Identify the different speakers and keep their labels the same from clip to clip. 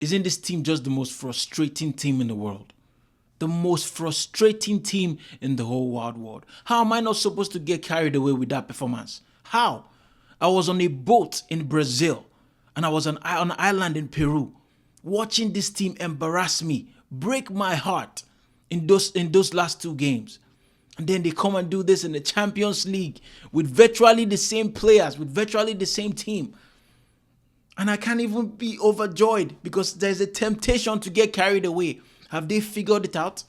Speaker 1: Isn't this team just the most frustrating team in the world? The most frustrating team in the whole wide world. How am I not supposed to get carried away with that performance? How? I was on a boat in Brazil and I was on an island in Peru watching this team embarrass me, break my heart in those last two games. And then they come and do this in the Champions League with virtually the same players, with virtually the same team. And I can't even be overjoyed because there's a temptation to get carried away. Have they figured it out?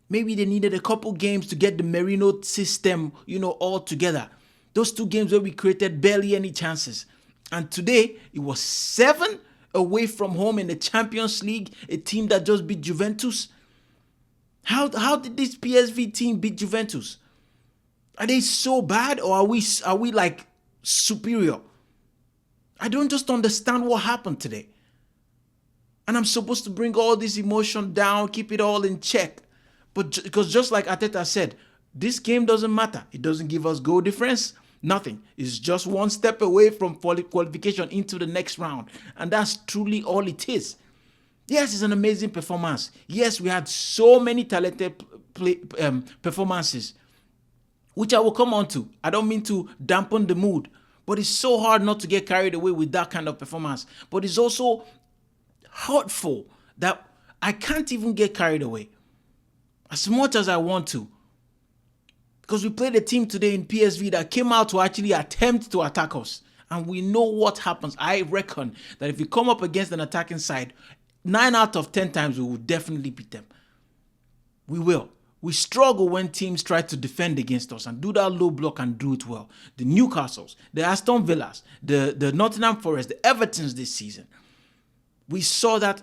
Speaker 1: Maybe they needed a couple games to get the Merino system, all together. Those two games where we created barely any chances. And today, it was 7 away from home in the Champions League, a team that just beat Juventus. How did this PSV team beat Juventus? Are they so bad, or are we like superior? I don't just understand what happened today. And I'm supposed to bring all this emotion down, keep it all in check. But because just like Arteta said, this game doesn't matter. It doesn't give us goal difference. Nothing. It's just one step away from qualification into the next round. And that's truly all it is. Yes, it's an amazing performance. Yes, we had so many talented performances, which I will come on to. I don't mean to dampen the mood, but it's so hard not to get carried away with that kind of performance. But it's also hurtful that I can't even get carried away as much as I want to. Because we played a team today in PSV that came out to actually attempt to attack us. And we know what happens. I reckon that if we come up against an attacking side, 9 out of 10 times we will definitely beat them. We will. We struggle when teams try to defend against us and do that low block and do it well. The Newcastles, the Aston Villas, the Nottingham Forest, the Evertons this season. We saw that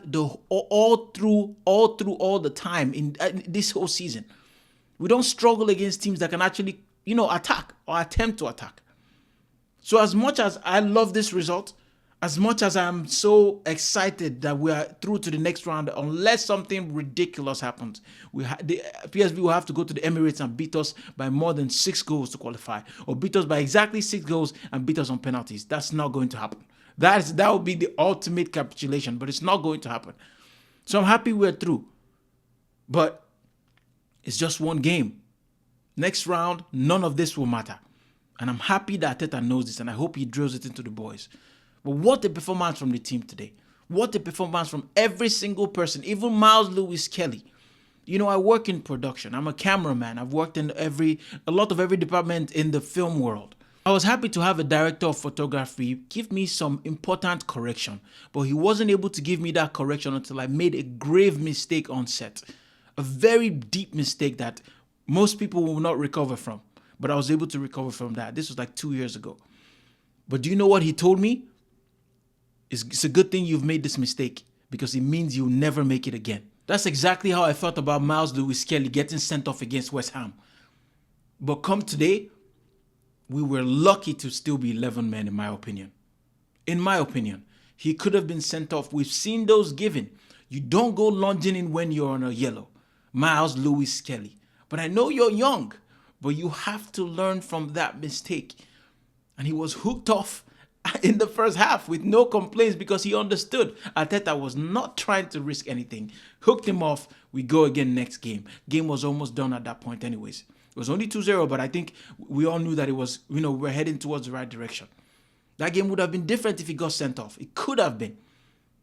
Speaker 1: all through all the time in this whole season. We don't struggle against teams that can actually, attack or attempt to attack. So as much as I love this result, as much as I'm so excited that we are through to the next round, unless something ridiculous happens, the PSV will have to go to the Emirates and beat us by more than 6 goals to qualify, or beat us by exactly 6 goals and beat us on penalties. That's not going to happen. That would be the ultimate capitulation, but it's not going to happen. So I'm happy we're through. But it's just one game. Next round, none of this will matter. And I'm happy that Arteta knows this, and I hope he drills it into the boys. But what a performance from the team today. What a performance from every single person, even Miles Lewis Kelly. I work in production. I'm a cameraman. I've worked in a lot of every department in the film world. I was happy to have a director of photography give me some important correction, but he wasn't able to give me that correction until I made a grave mistake on set. A very deep mistake that most people will not recover from. But I was able to recover from that. This was like 2 years ago. But do you know what he told me? It's a good thing you've made this mistake because it means you'll never make it again. That's exactly how I felt about Miles Lewis Kelly getting sent off against West Ham. But come today, we were lucky to still be 11 men, in my opinion. In my opinion, he could have been sent off. We've seen those given. You don't go lunging in when you're on a yellow. Miles Lewis Kelly. But I know you're young, but you have to learn from that mistake. And he was hooked off in the first half with no complaints because he understood Arteta was not trying to risk anything. Hooked him off. We go again next game. Game was almost done at that point anyways. It was only 2-0, but I think we all knew that it was, we're heading towards the right direction. That game would have been different if he got sent off. It could have been.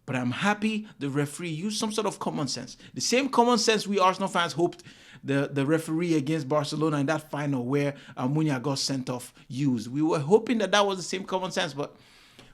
Speaker 1: But I'm happy the referee used some sort of common sense. The same common sense we Arsenal fans hoped the referee against Barcelona in that final where Almunia got sent off used. We were hoping that was the same common sense, but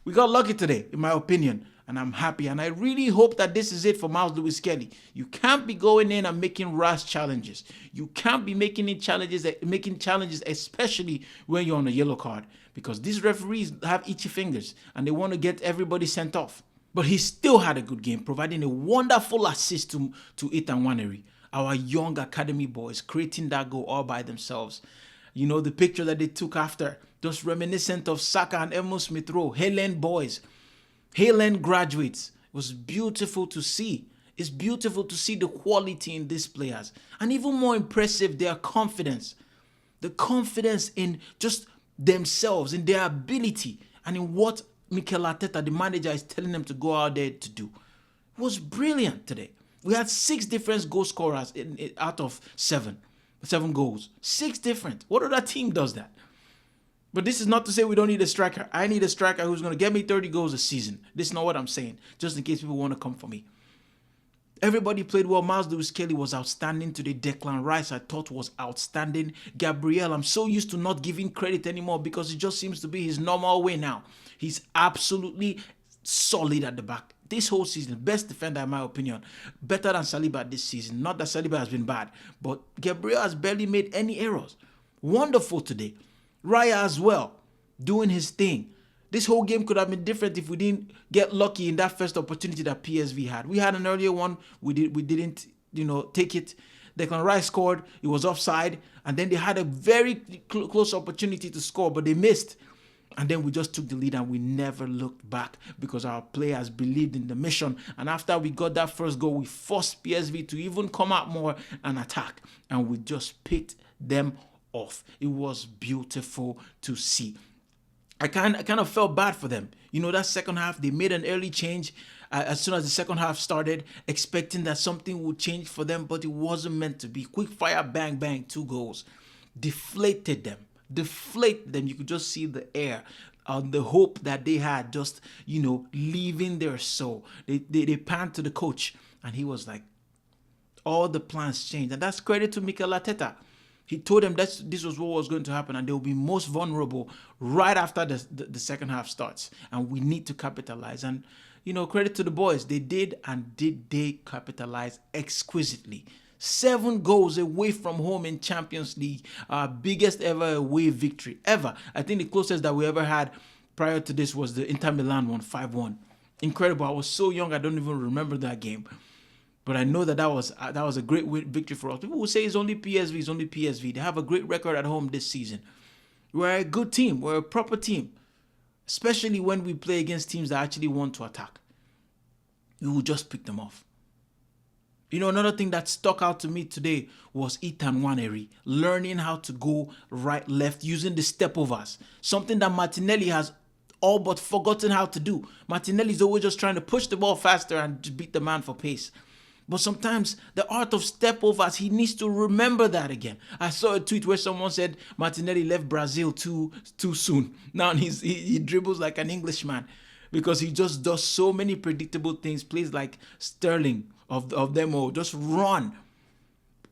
Speaker 1: we got lucky today, in my opinion. And I'm happy. And I really hope that this is it for Miles Lewis Kelly. You can't be going in and making rash challenges. You can't be making challenges, especially when you're on a yellow card. Because these referees have itchy fingers and they want to get everybody sent off. But he still had a good game, providing a wonderful assist to Ethan Nwaneri, our young academy boys, creating that goal all by themselves. The picture that they took after, just reminiscent of Saka and Emil Smith-Rowe, Haaland boys, Haaland graduates. It was beautiful to see. It's beautiful to see the quality in these players. And even more impressive, their confidence. The confidence in just themselves, in their ability, and in what Mikel Arteta, the manager, is telling them to go out there to do. was brilliant today. We had 6 different goal scorers out of 7 goals. 6 different. What other team does that? But this is not to say we don't need a striker. I need a striker who's going to get me 30 goals a season. This is not what I'm saying, just in case people want to come for me. Everybody played well. Miles Lewis-Kelly was outstanding today. Declan Rice, I thought, was outstanding. Gabriel, I'm so used to not giving credit anymore because it just seems to be his normal way now. He's absolutely solid at the back. This whole season, best defender in my opinion. Better than Saliba this season. Not that Saliba has been bad, but Gabriel has barely made any errors. Wonderful today. Raya as well, doing his thing. This whole game could have been different if we didn't get lucky in that first opportunity that PSV had. We had an earlier one, we didn't, take it. Declan Rice scored, it was offside, and then they had a very close opportunity to score, but they missed. And then we just took the lead and we never looked back because our players believed in the mission. And after we got that first goal, we forced PSV to even come out more and attack. And we just picked them off. It was beautiful to see. I kind of felt bad for them. That second half, they made an early change as soon as the second half started, expecting that something would change for them, but it wasn't meant to be. Quick fire, bang, bang, 2 goals. Deflated them. You could just see the air, the hope that they had just, leaving their soul. They panned to the coach, and he was like, all the plans changed. And that's credit to Mikel Arteta. He told them that this was what was going to happen and they will be most vulnerable right after the second half starts. And we need to capitalize. And, credit to the boys. They did, and did they capitalize exquisitely. 7 goals away from home in Champions League. Our biggest ever away victory. Ever. I think the closest that we ever had prior to this was the Inter Milan one, 5-1. Incredible. I was so young, I don't even remember that game. But I know that was a great victory for us. People will say it's only PSV. They have a great record at home this season. We're a good team. We're a proper team. Especially when we play against teams that actually want to attack. We will just pick them off. Another thing that stuck out to me today was Ethan Nwaneri learning how to go right, left, using the step-overs. Something that Martinelli has all but forgotten how to do. Martinelli's always just trying to push the ball faster and just beat the man for pace. But sometimes the art of step-overs, he needs to remember that again. I saw a tweet where someone said Martinelli left Brazil too soon. Now he dribbles like an Englishman because he just does so many predictable things. Plays like Sterling of them all. Just run.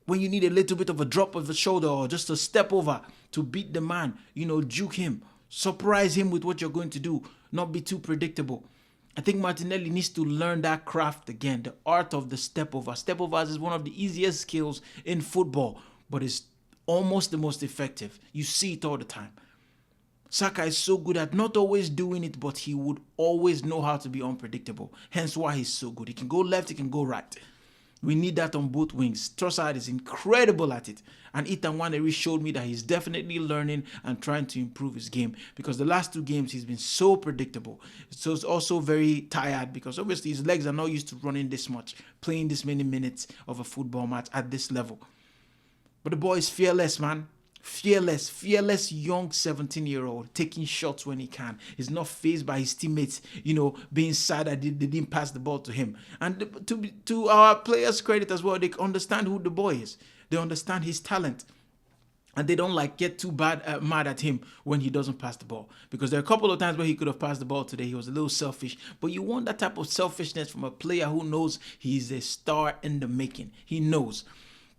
Speaker 1: When you need a little bit of a drop of the shoulder or just a step over to beat the man, juke him. Surprise him with what you're going to do. Not be too predictable. I think Martinelli needs to learn that craft again, the art of the step-over. Step-overs is one of the easiest skills in football, but it's almost the most effective. You see it all the time. Saka is so good at not always doing it, but he would always know how to be unpredictable. Hence why he's so good. He can go left, he can go right. We need that on both wings. Trossard is incredible at it. And Ethan Nwaneri showed me that he's definitely learning and trying to improve his game. Because the last 2 games, he's been so predictable. So it's also very tired because obviously his legs are not used to running this much, playing this many minutes of a football match at this level. But the boy is fearless, man. Fearless young 17-year-old taking shots when he can. He's not fazed by his teammates, being sad that they didn't pass the ball to him. And to our players' credit as well, they understand who the boy is. They understand his talent. And they don't get too mad at him when he doesn't pass the ball. Because there are a couple of times where he could have passed the ball today. He was a little selfish. But you want that type of selfishness from a player who knows he's a star in the making. He knows.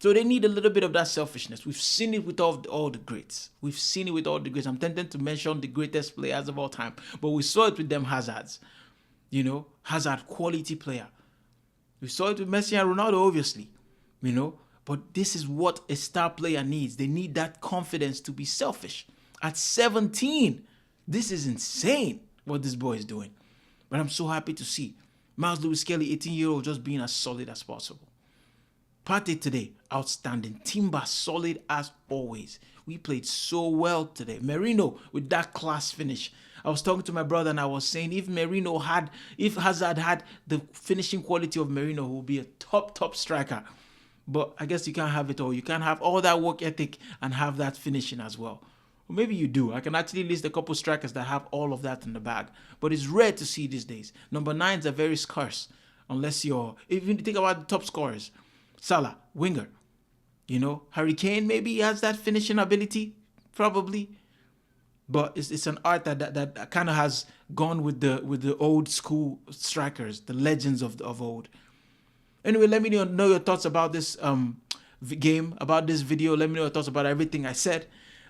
Speaker 1: So they need a little bit of that selfishness. We've seen it with all the greats. I'm tempted to mention the greatest players of all time. But we saw it with them Hazards. Hazard, quality player. We saw it with Messi and Ronaldo, obviously. But this is what a star player needs. They need that confidence to be selfish. At 17, this is insane what this boy is doing. But I'm so happy to see Miles Lewis-Kelly, 18-year-old, just being as solid as possible. Partey today, outstanding. Timber, solid as always. We played so well today. Merino with that class finish. I was talking to my brother and I was saying if Hazard had the finishing quality of Merino, he would be a top striker. But I guess you can't have it all. You can't have all that work ethic and have that finishing as well. Or maybe you do. I can actually list a couple strikers that have all of that in the bag. But it's rare to see these days. Number 9s are very scarce. unless you're, even think about the top scorers. Salah, winger. You know, Harry Kane, maybe he has that finishing ability, probably. But it's an art that kind of has gone with the old school strikers, the legends of old. Anyway, let me know your thoughts about this game, about this video. Let me know your thoughts about everything I said.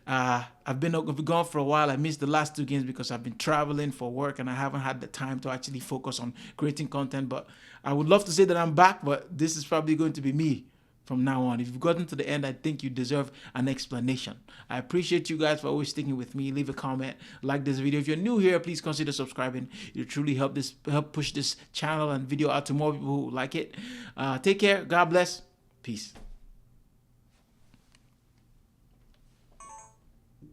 Speaker 1: I've been gone for a while. I missed the last 2 games because I've been traveling for work and I haven't had the time to actually focus on creating content. But I would love to say that I'm back, but this is probably going to be me from now on. If you've gotten to the end, I think you deserve an explanation. I appreciate you guys for always sticking with me. Leave a comment, like this video. If you're new here, please consider subscribing. It truly help push this channel and video out to more people who like it. Take care. God bless. Peace.